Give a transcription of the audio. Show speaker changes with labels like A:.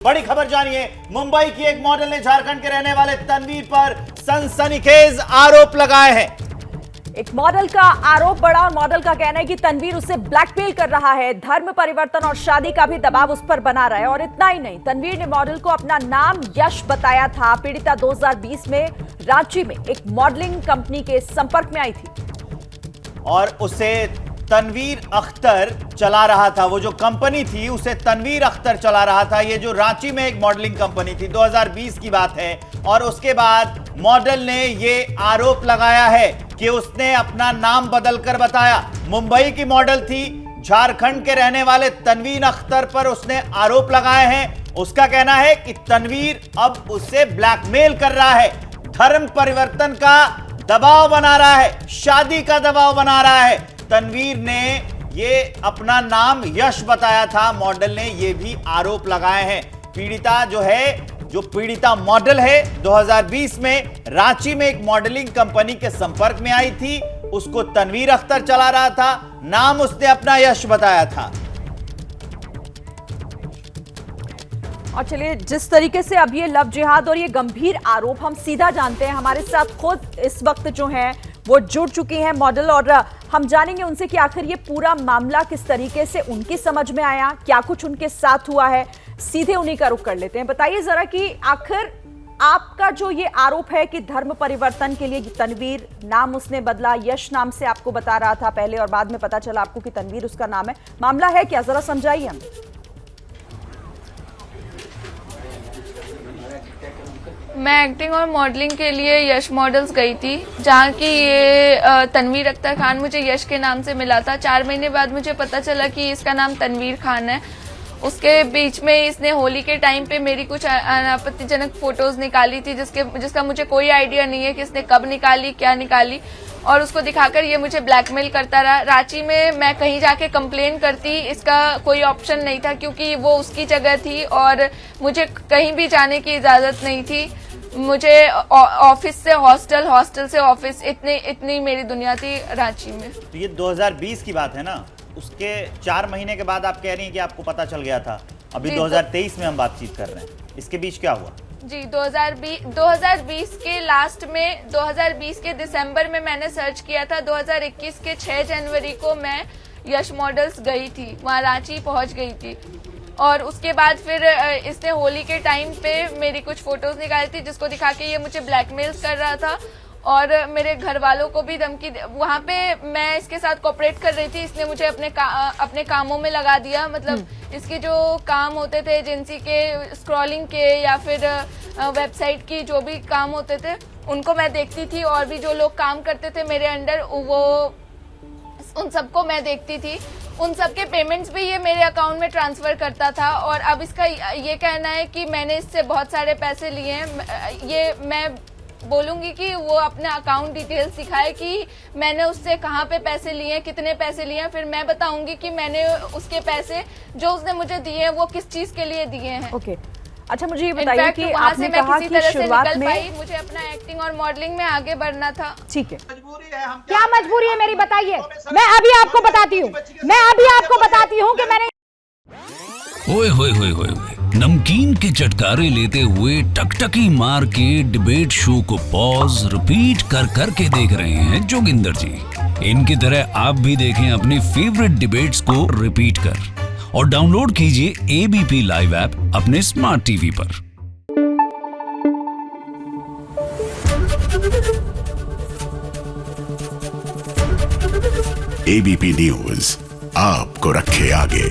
A: बड़ी खबर जानिए। मुंबई की एक मॉडल ने झारखंड के रहने वाले तनवीर पर सनसनीखेज आरोप लगाए हैं।
B: एक मॉडल का आरोप बड़ा और मॉडल का कहना है कि तनवीर उसे ब्लैकमेल कर रहा है, धर्म परिवर्तन और शादी का भी दबाव उस पर बना रहा है। और इतना ही नहीं, तनवीर ने मॉडल को अपना नाम यश बताया था। पीड़िता 2020 में रांची में एक मॉडलिंग कंपनी के संपर्क में आई थी
A: और उसे तनवीर अख्तर चला रहा था। वो जो कंपनी थी उसे तनवीर अख्तर चला रहा था। ये जो रांची में एक मॉडलिंग कंपनी थी, 2020 की बात है। और उसके बाद मॉडल ने ये आरोप लगाया है कि उसने अपना नाम बदलकर बताया। मुंबई की मॉडल थी, झारखंड के रहने वाले तनवीर अख्तर पर उसने आरोप लगाए हैं। उसका कहना है कि तनवीर अब उसे ब्लैकमेल कर रहा है, धर्म परिवर्तन का दबाव बना रहा है, शादी का दबाव बना रहा है। तनवीर ने ये अपना नाम यश बताया था। मॉडल ने ये भी आरोप लगाए हैं। पीड़िता जो पीड़िता मॉडल है, 2020 में रांची में एक मॉडलिंग कंपनी के संपर्क में आई थी। उसको तनवीर अख्तर चला रहा था, नाम उसने अपना यश बताया था।
B: और चलिए, जिस तरीके से अब ये लव जिहाद और ये गंभीर आरोप हम सीधा जानते हैं, हमारे साथ खुद इस वक्त जो है वो जुड़ चुकी हैं मॉडल, और हम जानेंगे उनसे कि आखिर ये पूरा मामला किस तरीके से उनकी समझ में आया, क्या कुछ उनके साथ हुआ है। सीधे उन्हीं का रुख कर लेते हैं। बताइए जरा कि आखिर आपका जो ये आरोप है कि धर्म परिवर्तन के लिए तनवीर नाम उसने बदला, यश नाम से आपको बता रहा था पहले और बाद में पता चला आपको कि तनवीर उसका नाम है, मामला है क्या, जरा समझाइए हमें।
C: मैं एक्टिंग और मॉडलिंग के लिए यश मॉडल्स गई थी, जहाँ की ये तनवीर अख्तर खान मुझे यश के नाम से मिला था। 4 महीने बाद मुझे पता चला कि इसका नाम तनवीर खान है। उसके बीच में इसने होली के टाइम पे मेरी कुछ आपत्तिजनक फोटोज निकाली थी, जिसका मुझे कोई आइडिया नहीं है कि इसने कब निकाली, क्या निकाली, और उसको दिखाकर ये मुझे ब्लैकमेल करता रहा। रांची में मैं कहीं जाके कंप्लेन करती, इसका कोई ऑप्शन नहीं था क्योंकि वो उसकी जगह थी और मुझे कहीं भी जाने की इजाजत नहीं थी। मुझे ऑफिस से हॉस्टल, हॉस्टल से ऑफिस, इतनी मेरी दुनिया थी रांची में।
A: तो ये 2020 की बात है ना, उसके 4 महीने के बाद आप कह रही हैं कि आपको पता चल गया था। अभी 2023 में हम बातचीत कर रहे हैं, इसके बीच क्या हुआ?
C: जी, 2020 के लास्ट में, 2020 के दिसंबर में मैंने सर्च किया था। 2021 के 6 जनवरी को मैं यश मॉडल्स गई थी, वहाँ रांची पहुँच गई थी। और उसके बाद फिर इसने होली के टाइम पे मेरी कुछ फोटोज निकाली थी, जिसको दिखा के ये मुझे ब्लैकमेल कर रहा था और मेरे घर वालों को भी धमकी। वहाँ पे मैं इसके साथ कोऑपरेट कर रही थी, इसने मुझे अपने कामों में लगा दिया। मतलब इसके जो काम होते थे एजेंसी के, स्क्रॉलिंग के या फिर वेबसाइट की जो भी काम होते थे, उनको मैं देखती थी। और भी जो लोग काम करते थे मेरे अंडर, वो उन सबको मैं देखती थी। उन सबके पेमेंट्स भी ये मेरे अकाउंट में ट्रांसफ़र करता था। और अब इसका ये कहना है कि मैंने इससे बहुत सारे पैसे लिए हैं। ये मैं बोलूँगी कि वो अपने अकाउंट डिटेल्स दिखाए कि मैंने उससे कहाँ पे पैसे लिए हैं, कितने पैसे लिए हैं। फिर मैं बताऊँगी कि मैंने उसके पैसे जो उसने मुझे दिए हैं वो किस चीज़ के लिए दिए हैं।
B: ओके, अच्छा मुझे ये बताइए कि आपने कहा कि शुरुआत में
C: मुझे अपना एक्टिंग और मॉडलिंग में आगे बढ़ना था।
B: ठीक है,
D: क्या मजबूरी है मेरी, बताइए। मैं अभी आपको बताती हूँ कि मैंने
E: ओए होए होए होए, नमकीन के चटकारे लेते हुए टकटकी मार के डिबेट शो को पॉज रिपीट कर करके देख रहे हैं जोगिंदर जी। इनकी तरह आप भी देखें अपनी फेवरेट डिबेट्स को रिपीट कर और डाउनलोड कीजिए एबीपी लाइव ऐप अपने स्मार्ट टीवी पर।
F: एबीपी न्यूज आपको रखे आगे।